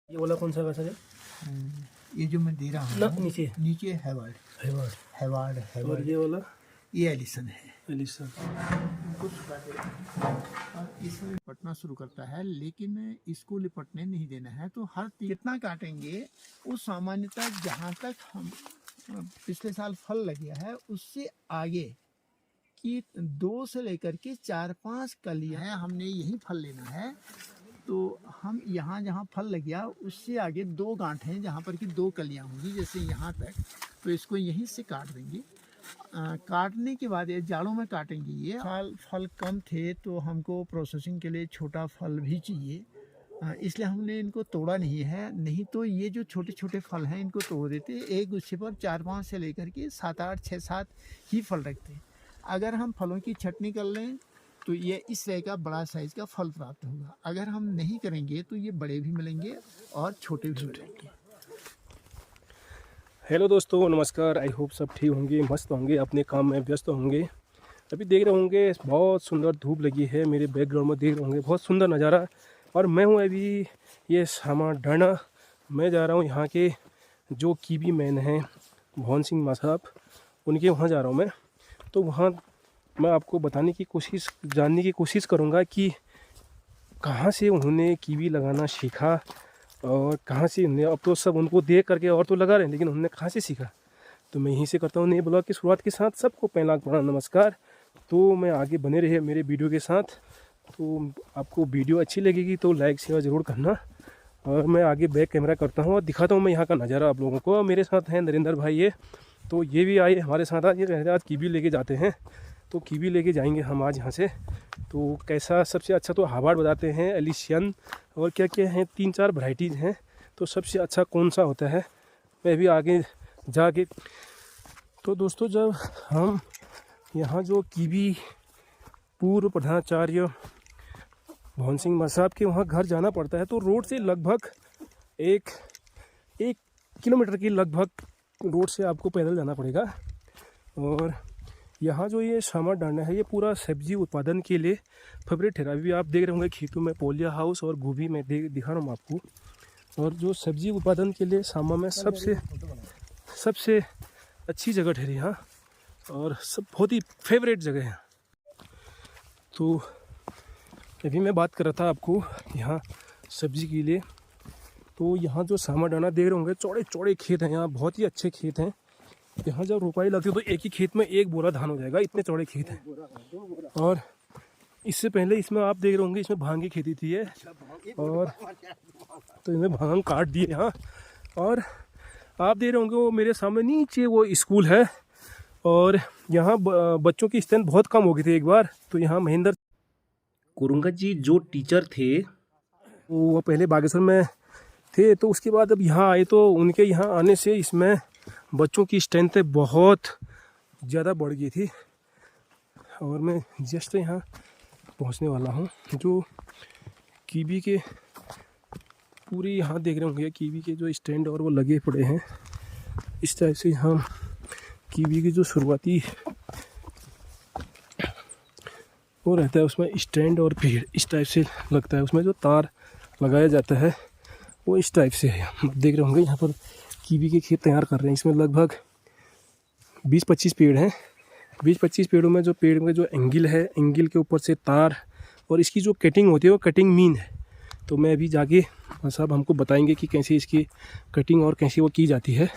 ये वाला कौन सा वैसा है? ये जो मैं दे रहा हूँ ना नीचे नीचे हैवार्ड हैवार्ड हैवार्ड और हैवार्ड ये वाला ये एलिसन है। एलिसन। और इसमें पटना शुरू करता है, लेकिन इसको लिपटने नहीं देना है। तो हर कितना काटेंगे वो सामान्यतः जहाँ तक हम पिछले साल फल लग गया है उससे आगे कि 2 से लेकर के 4-5 कलियां हैं, हमने यही फल लेना है। तो हम यहाँ जहाँ फल लग गया उससे आगे 2 गांठ हैं जहाँ पर कि 2 कलियां होंगी, जैसे यहाँ तक। तो इसको यहीं से काट देंगे। काटने के बाद ये जाड़ों में काटेंगे। ये साल फल कम थे तो हमको प्रोसेसिंग के लिए छोटा फल भी चाहिए, इसलिए हमने इनको तोड़ा नहीं है। नहीं तो ये जो छोटे छोटे फल हैं इनको तोड़ देते, एक गुच्छे पर 4-5 से लेकर के 7-8 6-7 ही फल रखते। अगर हम फलों की छटनी कर लें तो ये इस तरह का बड़ा साइज का फल प्राप्त होगा। अगर हम नहीं करेंगे तो ये बड़े भी मिलेंगे और छोटे भी मिलेंगे। हेलो दोस्तों, नमस्कार। आई होप सब ठीक होंगे, मस्त होंगे, अपने काम में व्यस्त होंगे। अभी देख रहे होंगे बहुत सुंदर धूप लगी है, मेरे बैकग्राउंड में देख रहे होंगे बहुत सुंदर नज़ारा। और मैं हूँ अभी ये सामाडाना। मैं जा रहा हूँ यहाँ के जो कीवी मैन हैं भवन सिंह मासाब, उनके वहाँ जा रहा हूँ मैं। तो वहाँ मैं आपको बताने की कोशिश, जानने की कोशिश करूँगा कि कहाँ से उन्होंने कीवी लगाना सीखा और कहाँ से उन्हें, अब तो सब उनको देख करके और तो लगा रहे हैं, लेकिन उन्होंने कहाँ से सीखा। तो मैं यहीं से करता हूँ नए ब्लॉग की शुरुआत के साथ। सबको पहला बड़ा नमस्कार। तो मैं आगे बने रहे मेरे वीडियो के साथ। तो आपको वीडियो अच्छी लगेगी तो लाइक शेयर ज़रूर करना। और मैं आगे बैक कैमरा करता हूँ और दिखाता हूँ मैं यहाँ का नज़ारा आप लोगों को। मेरे साथ हैं नरेंद्र भाई, ये तो ये भी आए हमारे साथ। आज ये कह रहे आज कीवी लेके जाते हैं, तो कीवी लेके जाएंगे हम आज यहाँ से। तो कैसा, सबसे अच्छा तो हार्वर्ड बताते हैं, एलिसियन और क्या क्या हैं, 3-4 वैरायटीज़ हैं। तो सबसे अच्छा कौन सा होता है मैं भी आगे जाके। तो दोस्तों, जब हम यहाँ जो कीवी पूर्व प्रधानाचार्य भवन सिंह मासाब के वहाँ घर जाना पड़ता है, तो रोड से लगभग एक किलोमीटर की लगभग रोड से आपको पैदल जाना पड़ेगा। और यहाँ जो ये सामाडाना है ये पूरा सब्जी उत्पादन के लिए फेवरेट ठहरा। अभी आप देख रहे होंगे खेतों में पोलिया हाउस और गोभी में दिखा रहा हूँ आपको। और जो सब्जी उत्पादन के लिए सामा में सबसे अच्छी जगह ठहरी यहाँ, और सब बहुत ही फेवरेट जगह है। तो अभी मैं बात कर रहा था आपको यहाँ सब्जी के लिए। तो यहाँ जो सामाडाना देख रहे होंगे चौड़े चौड़े खेत हैं, यहाँ बहुत ही अच्छे खेत हैं। यहाँ जब रोपाई लगती है तो एक ही खेत में 1 बोरा धान हो जाएगा, इतने चौड़े खेत हैं। और इससे पहले इसमें आप देख रहे होंगे इसमें भांग की खेती थी है, और तो इसमें भांग काट दिए यहाँ। और आप देख रहे होंगे वो मेरे सामने नीचे वो स्कूल है, और यहाँ बच्चों की स्ट्रेंथ बहुत कम हो गई थी एक बार। तो यहाँ महेंद्र कुरुंगा जी जो टीचर थे वो पहले बागेश्वर में थे, तो उसके बाद अब यहाँ आए। तो उनके यहाँ आने से इसमें बच्चों की स्ट्रेंथ बहुत ज़्यादा बढ़ गई थी। और मैं जस्ट यहाँ पहुँचने वाला हूँ। जो कीवी के पूरी यहाँ देख रहे होंगे कीवी के जो स्टैंड और वो लगे पड़े हैं, इस टाइप से यहाँ कीवी की जो शुरुआती वो रहता है उसमें स्टैंड और पेड़ इस टाइप से लगता है। उसमें जो तार लगाया जाता है वो इस टाइप से है। आप देख रहे होंगे यहाँ पर कीवी के खेत तैयार कर रहे हैं। इसमें लगभग 20-25 पेड़ हैं। 20-25 पेड़ों में जो पेड़ में जो एंगल है, एंगल के ऊपर से तार और इसकी जो कटिंग होती है वो कटिंग मीन है। तो मैं अभी जाके साहब हमको बताएंगे कि कैसे इसकी कटिंग और कैसे वो की जाती है।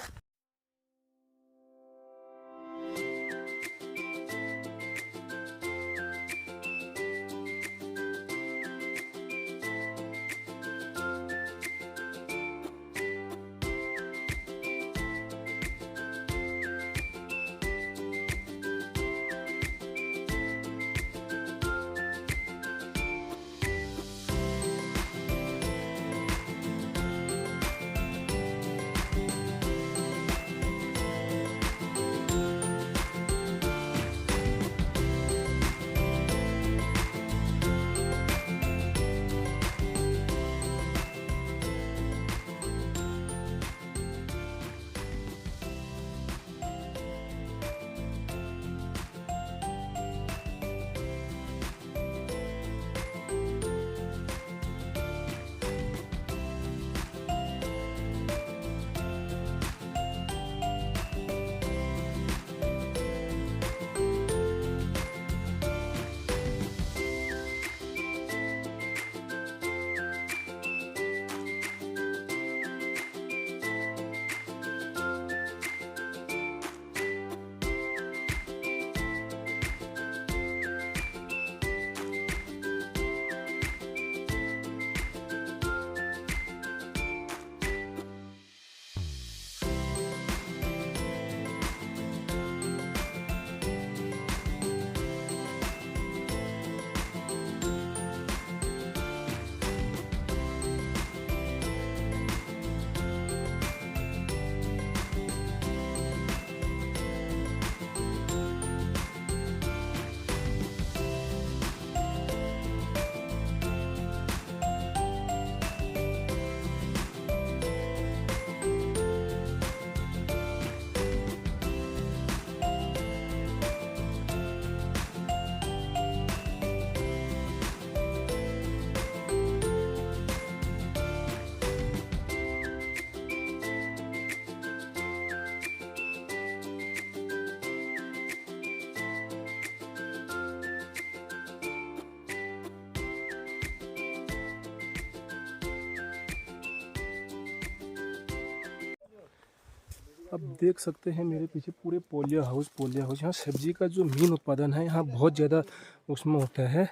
अब देख सकते हैं मेरे पीछे पूरे पोलियो हाउस यहाँ सब्जी का जो मेन उत्पादन है यहाँ बहुत ज़्यादा उसमें होता है।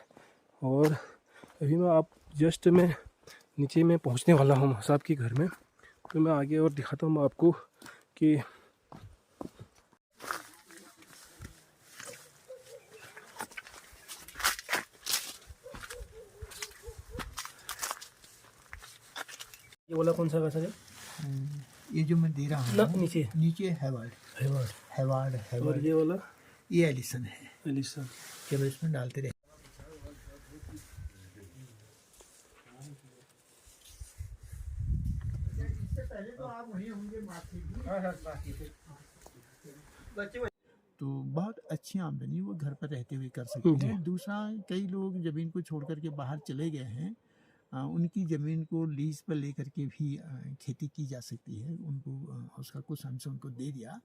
और अभी मैं नीचे में पहुंचने वाला हूँ साहब के घर में, तो मैं आगे और दिखाता हूँ आपको कि ये वाला कौन सा वैसा है? ये जो मैं दे रहा ना हूँ नीचे नीचे हैवार्ड हैवार्ड हैवार्ड और हैवार्ड ये वाला ये एलिसन है, एलिसा। केवल इसमें डालते रहे। तो बहुत अच्छी आमदनी वो घर पर रहते हुए कर सकते हैं। दूसरा, कई लोग ज़मीन को छोड़ करके बाहर चले गए हैं, उनकी ज़मीन को लीज पर लेकर के भी खेती की जा सकती है। उनको उसका कुछ अंश उनको दे दिया,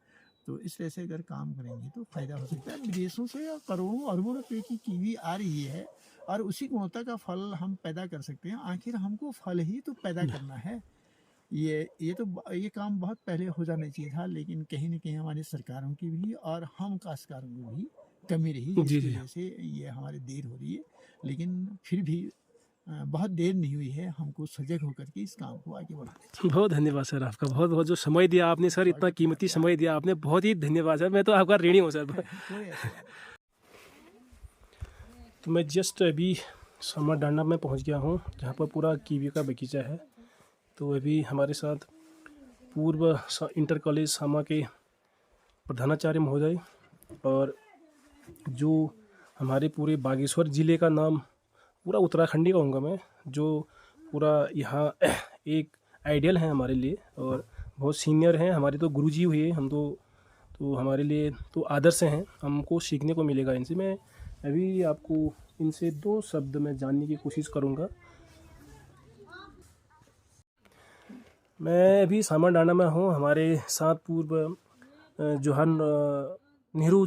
तो इस तरह से अगर काम करेंगे तो फ़ायदा हो सकता है। विदेशों से करोड़ों अरबों रुपए की कीवी आ रही है और उसी गुणवत्ता का फल हम पैदा कर सकते हैं। आखिर हमको फल ही तो पैदा करना है। ये काम बहुत पहले हो जाना चाहिए था, लेकिन कहीं न कहीं हमारी सरकारों की भी और हम काश्तकारों की भी कमी रही, जी, जिसकी जी। वजह से ये हमारी देर हो रही है। लेकिन फिर भी बहुत देर नहीं हुई है, हमको सजग होकर के इस काम को आगे बढ़ाना चाहिए। बहुत धन्यवाद सर, आपका बहुत बहुत जो समय दिया आपने सर, इतना कीमती समय दिया आपने, बहुत ही धन्यवाद सर, मैं तो आपका ऋणी हूँ सर। कोई ऐसी बात नहीं। तो मैं जस्ट अभी समरडांडा में पहुंच गया हूं, जहां पर पूरा कीवी का बगीचा है। तो अभी हमारे साथ पूर्व इंटर कॉलेज सामा के प्रधानाचार्य महोदय और जो हमारे पूरे बागेश्वर ज़िले का नाम पूरा उत्तराखंडी कहूँगा मैं, जो पूरा यहाँ एक आइडियल है हमारे लिए और बहुत सीनियर हैं, हमारे तो गुरुजी हुए हम तो हमारे लिए तो आदर्श हैं, हमको सीखने को मिलेगा इनसे। मैं अभी आपको इनसे 2 शब्द में जानने की कोशिश करूँगा। मैं अभी समरडांडा में हूँ, हमारे साथ पूर्व Jawahar Nehru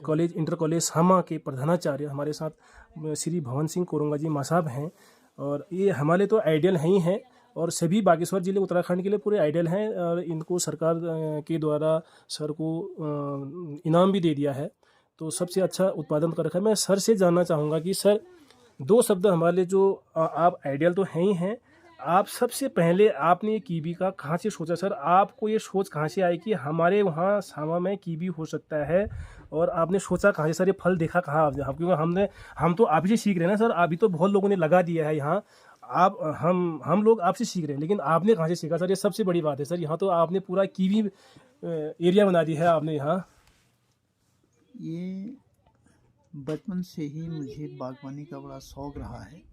college inter college सामा के प्रधानाचार्य हमारे साथ श्री भवन सिंह कोरंगा जी माँ साहब हैं, और ये हमारे तो आइडियल ही हैं और सभी बागेश्वर जिले उत्तराखंड के लिए पूरे आइडियल हैं। और इनको सरकार के द्वारा सर को इनाम भी दे दिया है, तो सबसे अच्छा उत्पादन कर रखा है। मैं सर से जानना चाहूँगा कि सर 2 शब्द हमारे लिए, जो आप आइडियल तो हैं ही हैं, आप सबसे पहले आपने ये कीवी का कहाँ से सोचा सर? आपको ये सोच कहाँ से आई कि हमारे वहाँ सामा में कीवी हो सकता है, और आपने सोचा कहाँ से सर? ये फल देखा कहाँ आप? क्योंकि हम तो आप ही से सीख रहे हैं ना सर, अभी तो बहुत लोगों ने लगा दिया है यहाँ, आप हम लोग आपसे सीख रहे हैं, लेकिन आपने कहाँ से सीखा सर? ये सबसे बड़ी बात है सर। यहाँ तो आपने पूरा कीवी एरिया बना दिया है आपने यहाँ। ये बचपन से ही मुझे बागवानी का बड़ा शौक रहा है।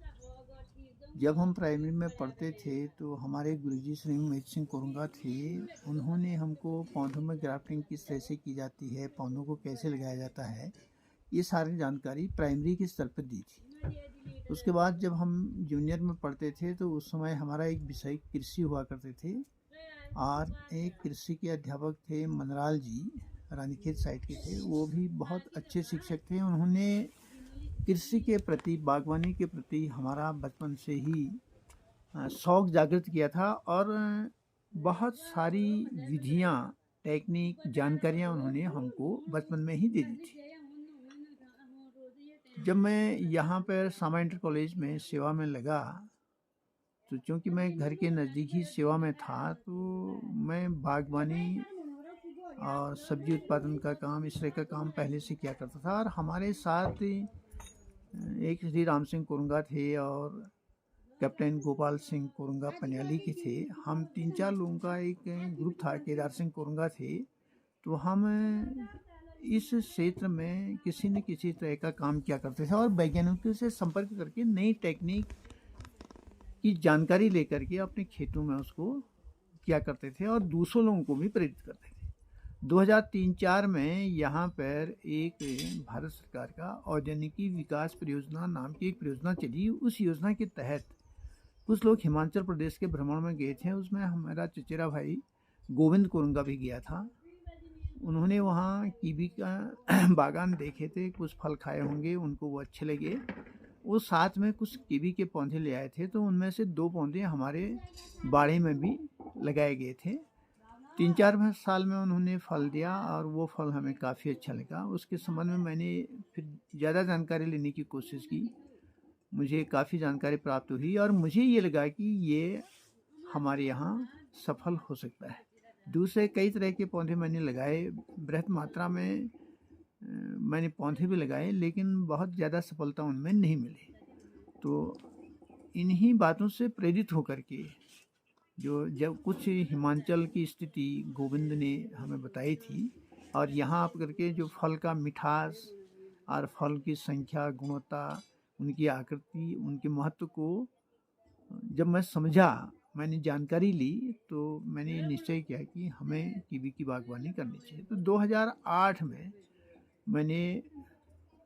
जब हम प्राइमरी में पढ़ते थे तो हमारे गुरुजी श्री उमेश सिंह कोरंगा थे, उन्होंने हमको पौधों में ग्राफ्टिंग किस तरह से की जाती है, पौधों को कैसे लगाया जाता है, ये सारी जानकारी प्राइमरी के स्तर पर दी थी। उसके बाद जब हम जूनियर में पढ़ते थे तो उस समय हमारा एक विषय कृषि हुआ करते थे, और एक कृषि के अध्यापक थे मनराल जी, रानीखेत साइड के थे, वो भी बहुत अच्छे शिक्षक थे। उन्होंने कृषि के प्रति, बागवानी के प्रति हमारा बचपन से ही शौक जागृत किया था, और बहुत सारी विधियाँ, टेक्निक, जानकारियाँ उन्होंने हमको बचपन में ही दे दी थी। जब मैं यहाँ पर सामा इंटर कॉलेज में सेवा में लगा, तो चूँकि मैं घर के नज़दीक ही सेवा में था, तो मैं बागवानी और सब्जी उत्पादन का काम, इस तरह का काम पहले से किया करता था। और हमारे साथ एक श्री राम सिंह कोरंगा थे और कैप्टन गोपाल सिंह कोरंगा पनियाली के थे। हम 3-4 लोगों का एक ग्रुप था, केदार सिंह कोरंगा थे। तो हम इस क्षेत्र में किसी न किसी तरह का काम किया करते थे, और वैज्ञानिकों से संपर्क करके नई टेक्निक की जानकारी लेकर के अपने खेतों में उसको किया करते थे, और दूसरों लोगों को भी प्रेरित करते थे। 2003-4 में यहाँ पर एक भारत सरकार का औद्यानिकी विकास परियोजना नाम की एक परियोजना चली। उस योजना के तहत कुछ लोग हिमाचल प्रदेश के भ्रमण में गए थे। उसमें हमारा चचेरा भाई गोविंद कोरंगा भी गया था। उन्होंने वहाँ कीवी का बागान देखे थे, कुछ फल खाए होंगे, उनको वो अच्छे लगे। वो साथ में कुछ कीवी के पौधे ले आए थे, तो उनमें से 2 पौधे हमारे बाड़े में भी लगाए गए थे। 3-4 साल में उन्होंने फल दिया और वो फल हमें काफ़ी अच्छा लगा। उसके संबंध में मैंने फिर ज़्यादा जानकारी लेने की कोशिश की। मुझे काफ़ी जानकारी प्राप्त हुई और मुझे ये लगा कि ये हमारे यहाँ सफल हो सकता है। दूसरे कई तरह के पौधे मैंने लगाए, बृहत मात्रा में मैंने पौधे भी लगाए, लेकिन बहुत ज़्यादा सफलता उनमें नहीं मिली। तो इन्हीं बातों से प्रेरित होकर के जो जब कुछ हिमाचल की स्थिति गोविंद ने हमें बताई थी और यहाँ आकर के जो फल का मिठास और फल की संख्या, गुणवत्ता, उनकी आकृति, उनके महत्व को जब मैं समझा, मैंने जानकारी ली, तो मैंने निश्चय किया कि हमें कीवी की बागवानी करनी चाहिए। तो 2008 में मैंने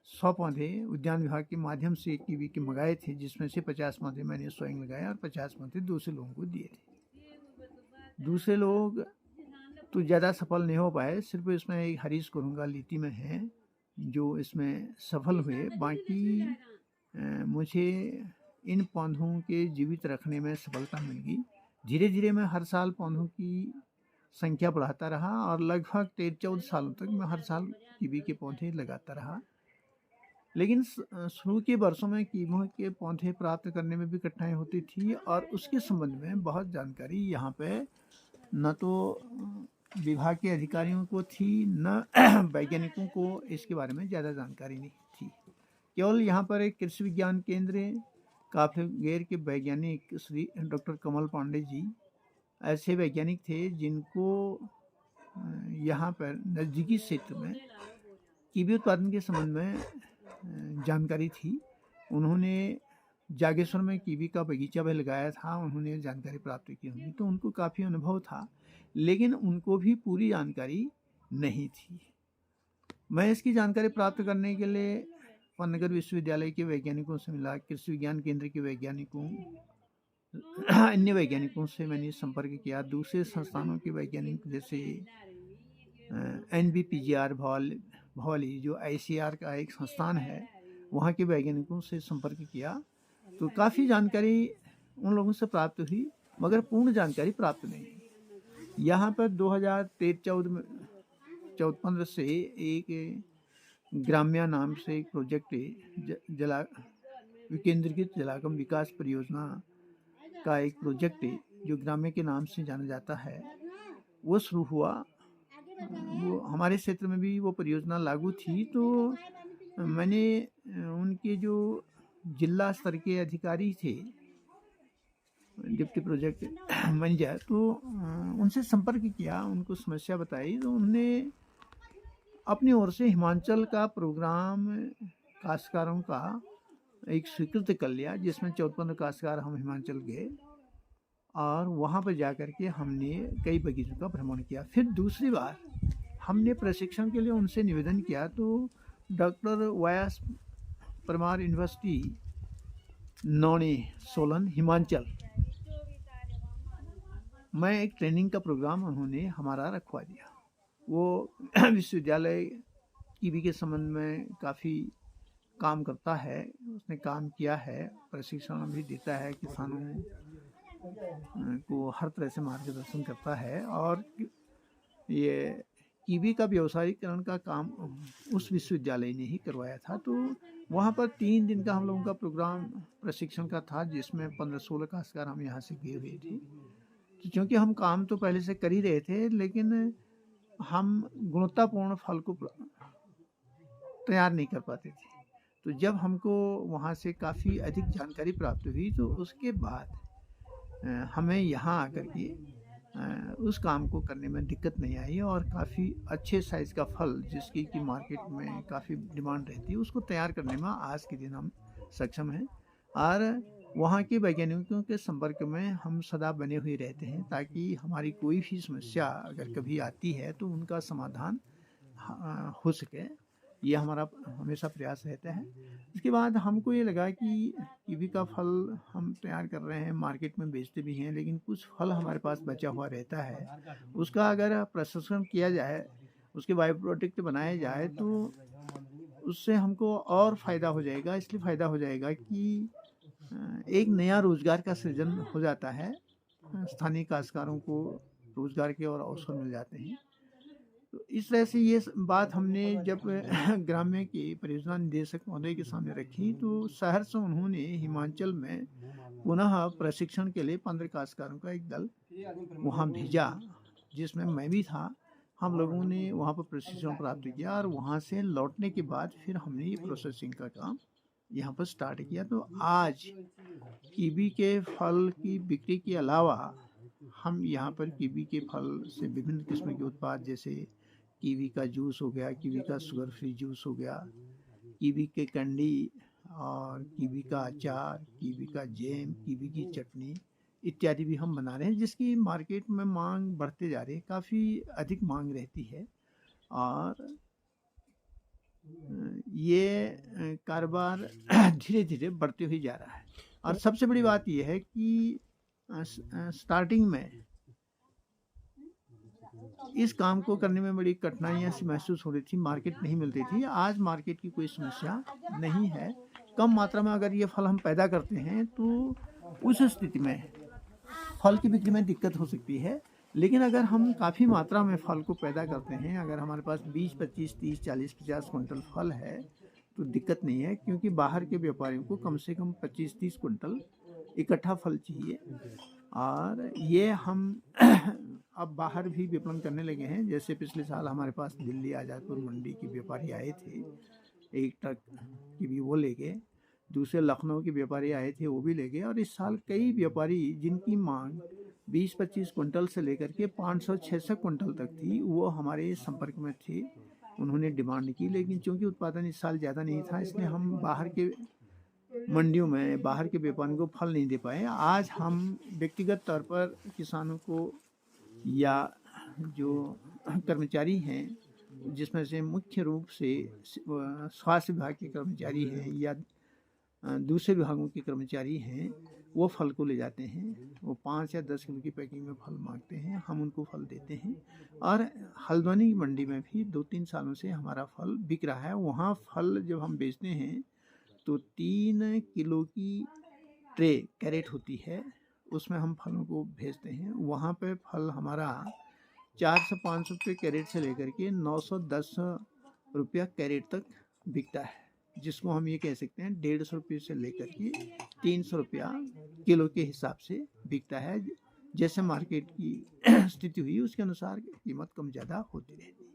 100 पौधे उद्यान विभाग के माध्यम से कीवी के मंगाए थे, जिसमें से 50 पौधे मैंने स्वयं लगाए और 50 पौधे दूसरे लोगों को दिए थे। दूसरे लोग तो ज़्यादा सफल नहीं हो पाए, सिर्फ इसमें एक हरीश कुरुंगा लीती में है जो इसमें सफल हुए। बाकी मुझे इन पौधों के जीवित रखने में सफलता मिल गई। धीरे धीरे मैं हर साल पौधों की संख्या बढ़ाता रहा और लगभग 13-14 सालों तक मैं हर साल कीवी के पौधे लगाता रहा। लेकिन शुरू के वर्षों में कीवी के पौधे प्राप्त करने में भी कठिनाई होती थी और उसके संबंध में बहुत जानकारी यहाँ पे न तो विभाग के अधिकारियों को थी, न वैज्ञानिकों को इसके बारे में ज़्यादा जानकारी नहीं थी। केवल यहाँ पर एक कृषि विज्ञान केंद्र काफेगेर के वैज्ञानिक श्री डॉक्टर कमल पांडे जी ऐसे वैज्ञानिक थे जिनको यहाँ पर नज़दीकी क्षेत्र में कीवी उत्पादन के संबंध में जानकारी थी। उन्होंने जागेश्वर में कीवी का बगीचा भी लगाया था, उन्होंने जानकारी प्राप्त की होगी, तो उनको काफ़ी अनुभव था, लेकिन उनको भी पूरी जानकारी नहीं थी। मैं इसकी जानकारी प्राप्त करने के लिए पन्नगर विश्वविद्यालय के वैज्ञानिकों से मिला, कृषि विज्ञान केंद्र के वैज्ञानिकों, अन्य वैज्ञानिकों से मैंने संपर्क किया। दूसरे संस्थानों के वैज्ञानिक जैसे NBPGR भौली जो ICR का एक संस्थान है, वहाँ के वैज्ञानिकों से संपर्क किया, तो काफ़ी जानकारी उन लोगों से प्राप्त हुई, मगर पूर्ण जानकारी प्राप्त नहीं हुई। यहाँ पर 2013-14 से एक ग्राम्या नाम से एक प्रोजेक्ट जला विकेंद्रीकृत जलागम विकास परियोजना का एक प्रोजेक्ट जो ग्राम्य के नाम से जाना जाता है, वो शुरू हुआ। वो हमारे क्षेत्र में भी वो परियोजना लागू थी। तो मैंने उनके जो जिला स्तर के अधिकारी थे, डिप्टी प्रोजेक्ट मैनेजर, तो उनसे संपर्क किया, उनको समस्या बताई, तो उन्होंने अपनी ओर से हिमाचल का प्रोग्राम काश्तकारों का एक स्वीकृत कर लिया, जिसमें 54 काश्तकार हम हिमाचल गए और वहाँ पर जा कर के हमने कई बगीचों का भ्रमण किया। फिर दूसरी बार हमने प्रशिक्षण के लिए उनसे निवेदन किया, तो डॉक्टर YS परमार यूनिवर्सिटी नौनी सोलन हिमाचल में एक ट्रेनिंग का प्रोग्राम उन्होंने हमारा रखवा दिया। वो विश्वविद्यालय कीवी के संबंध में काफ़ी काम करता है, उसने काम किया है, प्रशिक्षण भी देता है, किसानों को हर तरह से मार्गदर्शन करता है। और ये कीवी का व्यवसायीकरण का काम उस विश्वविद्यालय ने ही करवाया था। तो वहाँ पर 3 दिन का हम लोगों का प्रोग्राम प्रशिक्षण का था, जिसमें 15-16 काश्तकार हम यहाँ से गए हुए थे। तो क्योंकि हम काम तो पहले से कर ही रहे थे, लेकिन हम गुणवत्तापूर्ण फल को तैयार नहीं कर पाते थे। तो जब हमको वहाँ से काफ़ी अधिक जानकारी प्राप्त हुई, तो उसके बाद हमें यहाँ आकर के उस काम को करने में दिक्कत नहीं आई और काफ़ी अच्छे साइज़ का फल, जिसकी कि मार्केट में काफ़ी डिमांड रहती है, उसको तैयार करने में आज के दिन हम सक्षम हैं। और वहाँ के वैज्ञानिकों के संपर्क में हम सदा बने हुए रहते हैं, ताकि हमारी कोई भी समस्या अगर कभी आती है तो उनका समाधान हो सके, ये हमारा हमेशा प्रयास रहता है। इसके बाद हमको ये लगा कि कीवी का फल हम तैयार कर रहे हैं, मार्केट में बेचते भी हैं, लेकिन कुछ फल हमारे पास बचा हुआ रहता है, उसका अगर प्रसंस्करण किया जाए, उसके बायो प्रोडक्ट बनाया जाए, तो उससे हमको और फ़ायदा हो जाएगा। इसलिए फ़ायदा हो जाएगा कि एक नया रोज़गार का सृजन हो जाता है, स्थानीय काश्तकारों को रोज़गार के और अवसर मिल जाते हैं। तो इस तरह से ये बात हमने जब ग्राम्य के परियोजना निदेशक महोदय के सामने रखी, तो शहर से उन्होंने हिमाचल में पुनः प्रशिक्षण के लिए 15 काश्तकारों का एक दल वहाँ भेजा, जिसमें मैं भी था। हम लोगों ने वहाँ पर प्रशिक्षण प्राप्त किया और वहाँ से लौटने के बाद फिर हमने ये प्रोसेसिंग का काम यहाँ पर स्टार्ट किया। तो आज कीवी के फल की बिक्री के अलावा हम यहाँ पर कीवी के फल से विभिन्न किस्म के उत्पाद, जैसे कीवी का जूस हो गया, कीवी का शुगर फ्री जूस हो गया, कीवी के कैंडी और कीवी का अचार, कीवी का जैम, कीवी की चटनी इत्यादि भी हम बना रहे हैं, जिसकी मार्केट में मांग बढ़ते जा रही है, काफ़ी अधिक मांग रहती है। और ये कारोबार धीरे धीरे बढ़ते हुए जा रहा है। और सबसे बड़ी बात यह है कि स्टार्टिंग में इस काम को करने में बड़ी कठिनाइयाँ सी महसूस हो रही थी, मार्केट नहीं मिलती थी। आज मार्केट की कोई समस्या नहीं है। कम मात्रा में अगर ये फल हम पैदा करते हैं तो उस स्थिति में फल की बिक्री में दिक्कत हो सकती है, लेकिन अगर हम काफ़ी मात्रा में फल को पैदा करते हैं, अगर हमारे पास 20, 25, 30, 40, 50 कुंटल फल है तो दिक्कत नहीं है, क्योंकि बाहर के व्यापारियों को कम से कम 25-30 कुंटल इकट्ठा फल चाहिए। और ये हम अब बाहर भी विपणन करने लगे हैं। जैसे पिछले साल हमारे पास दिल्ली आज़ादपुर मंडी के व्यापारी आए थे, 1 ट्रक की भी वो ले गए। दूसरे लखनऊ के व्यापारी आए थे, वो भी ले गए। और इस साल कई व्यापारी जिनकी मांग 20-25 कुंटल से लेकर के 500-600 कुंटल तक थी, वो हमारे संपर्क में थे। उन्होंने डिमांड की, लेकिन चूँकि उत्पादन इस साल ज़्यादा नहीं था, इसलिए हम बाहर के मंडियों में बाहर के व्यापारियों को फल नहीं दे पाए। आज हम व्यक्तिगत तौर पर किसानों को या जो कर्मचारी हैं, जिसमें से मुख्य रूप से स्वास्थ्य विभाग के कर्मचारी हैं या दूसरे विभागों के कर्मचारी हैं, वो फल को ले जाते हैं। वो 5 या 10 किलो की पैकिंग में फल मांगते हैं, हम उनको फल देते हैं। और हल्द्वानी की मंडी में भी 2-3 सालों से हमारा फल बिक रहा है। वहाँ फल जब हम बेचते हैं तो 3 किलो की ट्रे कैरेट होती है, उसमें हम फलों को भेजते हैं। वहाँ पे फल हमारा 400-500 रुपये कैरेट से लेकर के 910 रुपया कैरेट तक बिकता है, जिसको हम ये कह सकते हैं 150 रुपये से लेकर के 300 रुपया किलो के हिसाब से बिकता है। जैसे मार्केट की स्थिति हुई उसके अनुसार कीमत कम ज़्यादा होती रहती है।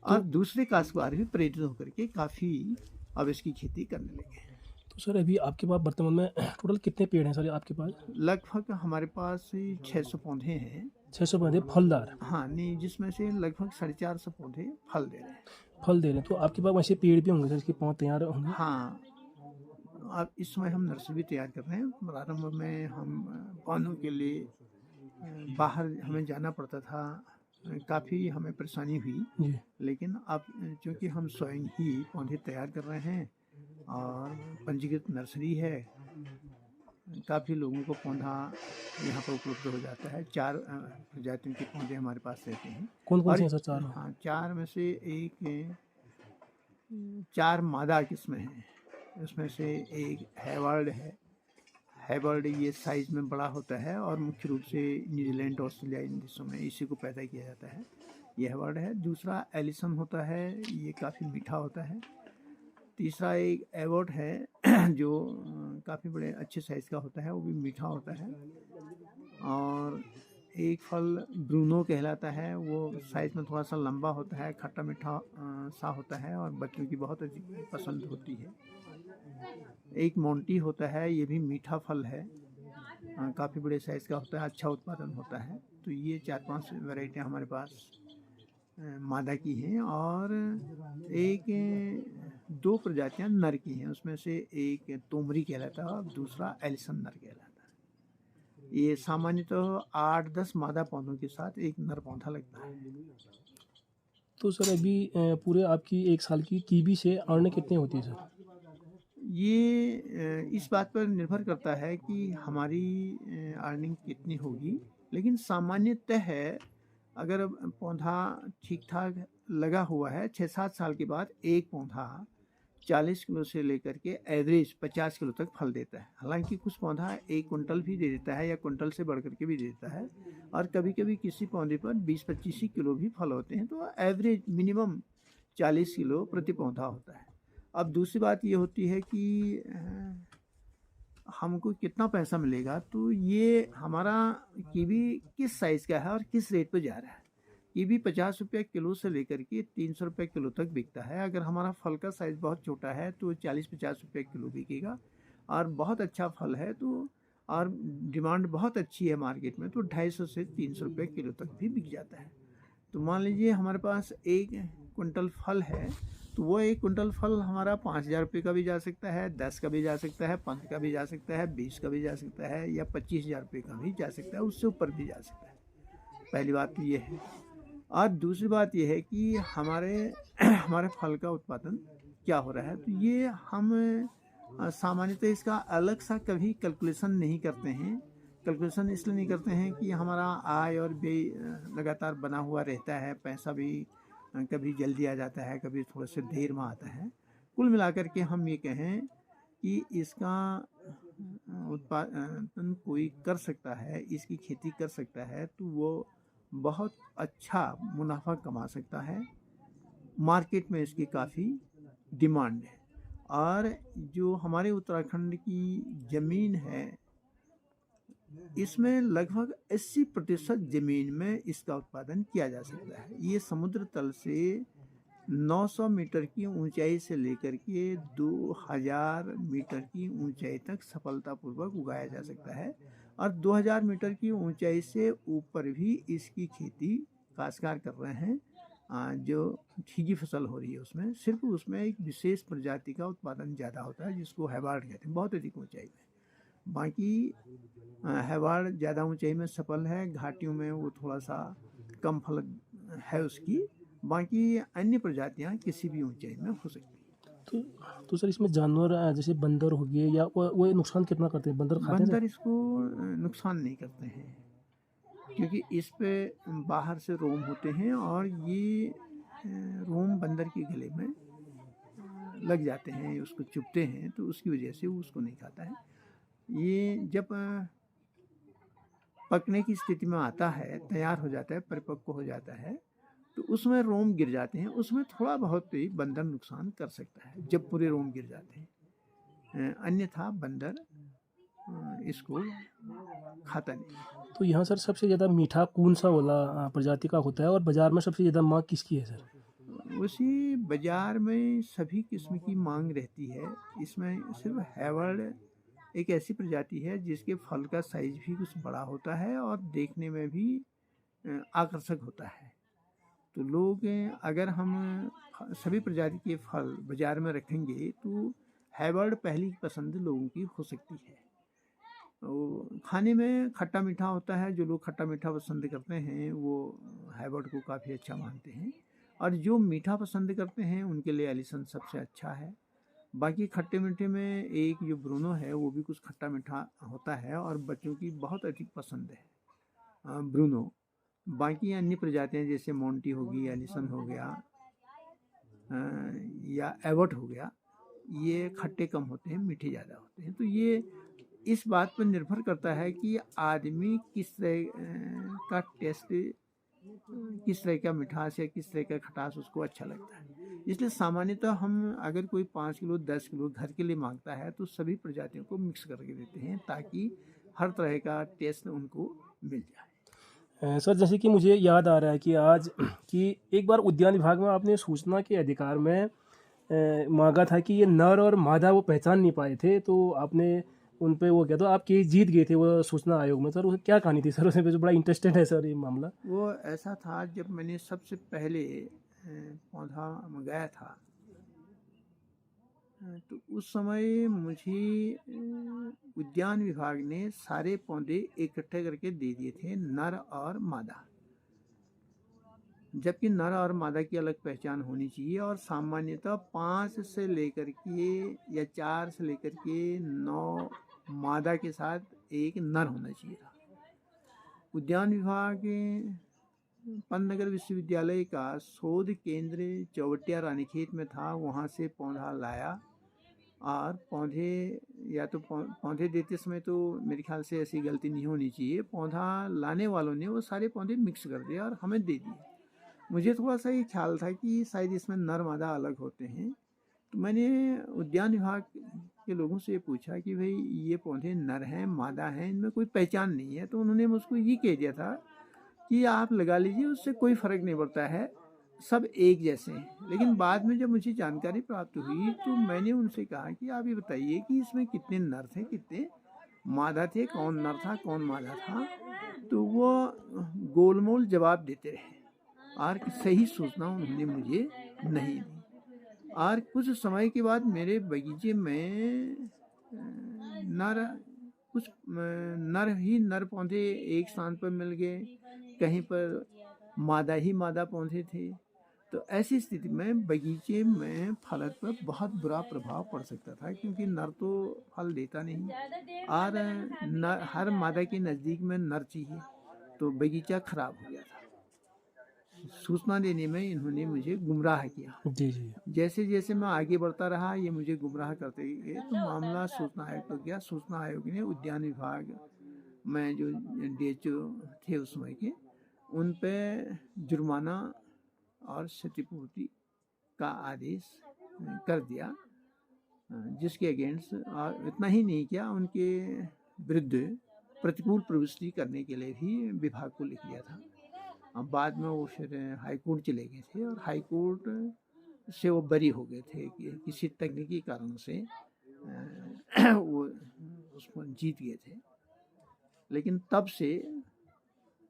और दूसरे काश्तकार भी प्रेरित होकर के काफ़ी अब इसकी खेती करने लगे हैं। तो सर अभी आपके पास वर्तमान में टोटल कितने पेड़ हैं सर आपके पास? लगभग हमारे पास 600 पौधे हैं। 600 पौधे फलदार? हाँ, नहीं, जिसमें से लगभग 450 पौधे फल दे रहे हैं। फल दे रहे हैं, तो आपके पास वैसे पेड़ भी होंगे सर, इसके पौधे तैयार होंगे? हाँ, अब इस समय हम नर्सरी भी तैयार कर रहे हैं। प्रारंभ में हम पौधों के लिए बाहर हमें जाना पड़ता था, काफ़ी हमें परेशानी हुई जी। लेकिन अब चूँकि हम स्वयं ही पौधे तैयार कर रहे हैं और पंजीकृत नर्सरी है, काफ़ी लोगों को पौधा यहाँ पर उपलब्ध हो जाता है। 4 प्रजातियों के पौधे हमारे पास रहते हैं। कौन कौन से हैं सर? 4? हाँ, 4 में से 4 मादा किस्में हैं। उसमें से एक हैवर्ड है। हैवर्ड ये साइज़ में बड़ा होता है और मुख्य रूप से न्यूजीलैंड, ऑस्ट्रेलिया इन देशों में इसी को पैदा किया जाता है। ये हैवर्ड है। दूसरा एलिसन होता है, ये काफ़ी मीठा होता है। तीसरा एक एवोर्ड है जो काफ़ी बड़े अच्छे साइज़ का होता है, वो भी मीठा होता है। और एक फल ब्रूनो कहलाता है, वो साइज़ में थोड़ा सा लंबा होता है, खट्टा मीठा सा होता है और बच्चों की बहुत अधिक पसंद होती है। एक मोंटी होता है, ये भी मीठा फल है, काफ़ी बड़े साइज़ का होता है, अच्छा उत्पादन होता है। तो ये 4-5 वैरायटियाँ हमारे पास मादा की हैं और 2 प्रजातियां नर की हैं। उसमें से एक तोमरी कहलाता है और दूसरा एलिसन नर कहलाता है। ये सामान्यतः 8-10 मादा पौधों के साथ एक नर पौधा लगता है। तो सर अभी पूरे आपकी 1 साल की कीवी से अर्निंग कितनी होती है सर? ये इस बात पर निर्भर करता है कि हमारी अर्निंग कितनी होगी, लेकिन सामान्यतः है अगर पौधा ठीक ठाक लगा हुआ है 6-7 साल के बाद एक पौधा 40 किलो से लेकर के एवरेज 50 किलो तक फल देता है। हालांकि कुछ पौधा 1 कुंटल भी दे देता है या कुंटल से बढ़ करके भी देता है, और कभी कभी किसी पौधे पर 20-25 ही किलो भी फल होते हैं। तो एवरेज मिनिमम 40 किलो प्रति पौधा होता है। अब दूसरी बात ये होती है कि हमको कितना पैसा मिलेगा, तो ये हमारा कीवी किस साइज़ का है और किस रेट पर जा रहा है। कीवी 50 रुपये किलो से लेकर के 300 रुपये किलो तक बिकता है। अगर हमारा फल का साइज़ बहुत छोटा है तो 40-50 रुपये किलो बिकेगा, और बहुत अच्छा फल है तो और डिमांड बहुत अच्छी है मार्केट में, तो 250 से 300 रुपये किलो तक भी बिक जाता है। तो मान लीजिए हमारे पास 1 कुंटल फल है, तो वो 1 कुंटल फल हमारा 5000 रुपये का भी जा सकता है, 10 का भी जा सकता है, 5 का भी जा सकता है, 20 का भी जा सकता है, या 25,000 रुपये का भी जा सकता है, उससे ऊपर भी जा सकता है। पहली बात तो ये है। और दूसरी बात ये है कि हमारे फल का उत्पादन क्या हो रहा है, तो ये हम सामान्यतः इसका अलग सा कभी कैलकुलेशन नहीं करते हैं। कैलकुलेशन इसलिए नहीं करते हैं कि हमारा आय और व्यय लगातार बना हुआ रहता है, पैसा भी कभी जल्दी आ जाता है, कभी थोड़ा से देर में आता है। कुल मिलाकर के हम ये कहें कि इसका उत्पादन कोई कर सकता है, इसकी खेती कर सकता है, तो वो बहुत अच्छा मुनाफा कमा सकता है। मार्केट में इसकी काफ़ी डिमांड है। और जो हमारे उत्तराखंड की ज़मीन है, इसमें लगभग 80% ज़मीन में इसका उत्पादन किया जा सकता है। ये समुद्र तल से 900 मीटर की ऊंचाई से लेकर के 2000 मीटर की ऊंचाई तक सफलतापूर्वक उगाया जा सकता है, और 2000 मीटर की ऊंचाई से ऊपर भी इसकी खेती काश्तकार कर रहे हैं। जो ठीगी फसल हो रही है उसमें सिर्फ उसमें एक विशेष प्रजाति का उत्पादन ज़्यादा होता है, जिसको हैवार्ड कहते हैं, बहुत अधिक ऊंचाई में। बाकी हैवार्ड ज़्यादा ऊंचाई में सफल है, घाटियों में वो थोड़ा सा कम फल है उसकी। बाकी अन्य प्रजातियां किसी भी ऊंचाई में हो सकती हैं। तो सर इसमें जानवर जैसे बंदर हो गए या वो नुकसान कितना करते हैं? बंदर खाते हैं बंदर इसको नुकसान नहीं करते हैं, क्योंकि इस पे बाहर से रोम होते हैं, और ये रोम बंदर के गले में लग जाते हैं, उसको चुभते हैं, तो उसकी वजह से वो उसको नहीं खाता है। ये जब पकने की स्थिति में आता है, तैयार हो जाता है, परिपक्व हो जाता है, तो उसमें रोम गिर जाते हैं। उसमें थोड़ा बहुत ही बंदर नुकसान कर सकता है जब पूरे रोम गिर जाते हैं, अन्यथा बंदर इसको खाता नहीं। तो यहाँ सर सबसे ज़्यादा मीठा कौन सा वाला प्रजाति का होता है, और बाज़ार में सबसे ज़्यादा मांग किसकी है सर? उसी बाज़ार में सभी किस्म की मांग रहती है। इसमें सिर्फ हैवर्ड एक ऐसी प्रजाति है जिसके फल का साइज भी कुछ बड़ा होता है और देखने में भी आकर्षक होता है। तो लोग अगर हम सभी प्रजाति के फल बाज़ार में रखेंगे तो हैवर्ड पहली पसंद लोगों की हो सकती है। वो खाने में खट्टा मीठा होता है, जो लोग खट्टा मीठा पसंद करते हैं वो हैवर्ड को काफ़ी अच्छा मानते हैं, और जो मीठा पसंद करते हैं उनके लिए एलिसन सबसे अच्छा है। बाकी खट्टे मीठे में एक जो ब्रूनो है वो भी कुछ खट्टा मीठा होता है, और बच्चों की बहुत अधिक पसंद है ब्रूनो। बाकी अन्य प्रजातियाँ जैसे मोंटी होगी, एलिसन हो गया या एवर्ट हो गया, ये खट्टे कम होते हैं, मीठे ज़्यादा होते हैं। तो ये इस बात पर निर्भर करता है कि आदमी किस तरह का टेस्ट, किस तरह का मिठास या किस तरह का खटास उसको अच्छा लगता है। इसलिए सामान्यतः हम अगर कोई 5 किलो 10 किलो घर के लिए मांगता है तो सभी प्रजातियों को मिक्स करके देते हैं, ताकि हर तरह का टेस्ट उनको मिल जाए। सर जैसे कि मुझे याद आ रहा है कि आज कि एक बार उद्यान विभाग में आपने सूचना के अधिकार में मांगा था कि ये नर और मादा वो पहचान नहीं पाए थे, तो आपने उन पे वो क्या, तो आप केस जीत गए थे वो सूचना आयोग में। सर वो क्या कहानी थी सर? उसमें बड़ा इंटरेस्टेड है सर ये मामला। वो ऐसा था, जब मैंने सबसे पहले पौधा मंगाया था तो उस समय मुझे उद्यान विभाग ने सारे पौधे इकट्ठे करके दे दिए थे, नर और मादा, जबकि नर और मादा की अलग पहचान होनी चाहिए, और सामान्यतः 5 से लेकर के या 4 से लेकर के 9 मादा के साथ एक नर होना चाहिए था। उद्यान विभाग पंतनगर विश्वविद्यालय का शोध केंद्र चौबटिया रानीखेत में था, वहाँ से पौधा लाया और पौधे या तो पौधे देते समय तो मेरे ख्याल से ऐसी गलती नहीं होनी चाहिए, पौधा लाने वालों ने वो सारे पौधे मिक्स कर दिए और हमें दे दिए। मुझे थोड़ा सा ये ख्याल था कि शायद इसमें नर मादा अलग होते हैं, तो मैंने उद्यान विभाग के लोगों से पूछा कि भाई ये पौधे नर हैं मादा हैं, इनमें कोई पहचान नहीं है। तो उन्होंने मुझको ये कह दिया था कि आप लगा लीजिए, उससे कोई फ़र्क नहीं पड़ता है, सब एक जैसे हैं। लेकिन बाद में जब मुझे जानकारी प्राप्त हुई तो मैंने उनसे कहा कि आप ये बताइए कि इसमें कितने नर थे कितने मादा थे, कौन नर था कौन मादा था। तो वो गोलमोल जवाब देते रहे और सही सूचना उन्होंने मुझे नहीं दी। और कुछ समय के बाद मेरे बगीचे में नर पौधे एक स्थान पर मिल गए, कहीं पर मादा ही मादा पौधे थे। तो ऐसी स्थिति में बगीचे में फल पर बहुत बुरा प्रभाव पड़ सकता था, क्योंकि नर तो फल देता नहीं और हर मादा के नज़दीक में नर चाहिए, तो बगीचा खराब हो गया था। सूचना देने में इन्होंने मुझे गुमराह किया। जी जी। जैसे जैसे मैं आगे बढ़ता रहा ये मुझे गुमराह करते गए, तो मामला सूचना आयोग तक गया। सूचना आयोग ने उद्यान विभाग में जो डीएचओ थे उस समय के, उन पे जुर्माना और क्षतिपूर्ति का आदेश कर दिया, जिसके अगेंस्ट, और इतना ही नहीं किया, उनके विरुद्ध प्रतिकूल प्रविष्टि करने के लिए भी विभाग को लिख दिया था। अब बाद में वो फिर हाई कोर्ट चले गए थे और हाई कोर्ट से वो बरी हो गए थे कि किसी तकनीकी कारणों से वो उसको जीत गए थे। लेकिन तब से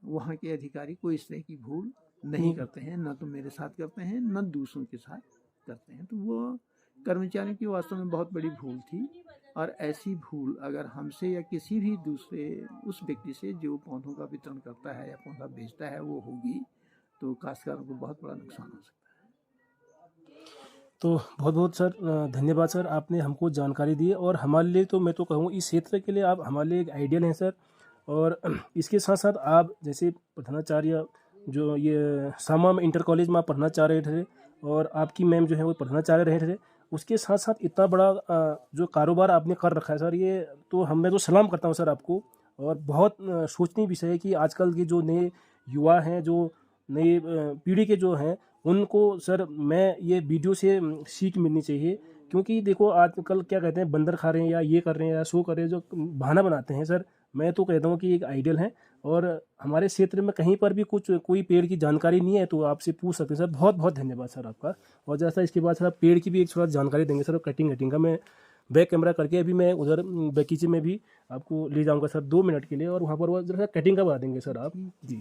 वहाँ के अधिकारी कोई इस तरह की भूल नहीं करते हैं, न तो मेरे साथ करते हैं न दूसरों के साथ करते हैं। तो वो कर्मचारियों की वास्तव में बहुत बड़ी भूल थी, और ऐसी भूल अगर हमसे या किसी भी दूसरे उस व्यक्ति से जो पौधों का वितरण करता है या पौधा बेचता है वो होगी, तो काश्तकारों को बहुत बड़ा नुकसान हो सकता है। तो बहुत बहुत सर धन्यवाद सर, आपने हमको जानकारी दी। और हमारे लिए तो मैं तो कहूँ इस क्षेत्र के लिए आप हमारे लिए एक आइडियल हैं सर। और इसके साथ साथ आप जैसे प्रधानाचार्य जो ये सामा में इंटर कॉलेज में आप पढ़ना चाह रहे थे, और आपकी मैम जो है वो प्रधानाचार्य रहे थे, उसके साथ साथ इतना बड़ा जो कारोबार आपने कर रखा है सर, ये तो मैं तो सलाम करता हूँ सर आपको। और बहुत सोचनीय विषय है कि आजकल के जो नए युवा हैं, जो नई पीढ़ी के जो हैं, उनको सर मैं ये वीडियो से सीख मिलनी चाहिए। क्योंकि देखो आजकल क्या कहते हैं, बंदर खा रहे हैं या ये कर रहे हैं या सो कर रहे हैं, जो बहाना बनाते हैं सर। मैं तो कहता हूँ कि एक आइडियल है, और हमारे क्षेत्र में कहीं पर भी कोई पेड़ की जानकारी नहीं है तो आपसे पूछ सकते हैं सर। बहुत बहुत धन्यवाद सर आपका। और जैसा इसके बाद सर पेड़ की भी एक थोड़ा जानकारी देंगे सर, कटिंग का मैं बैक कैमरा करके अभी मैं उधर बगीचे में भी आपको ले जाऊंगा सर 2 मिनट के लिए, और वहाँ पर वो जरा कटिंग का बता देंगे सर आप। जी।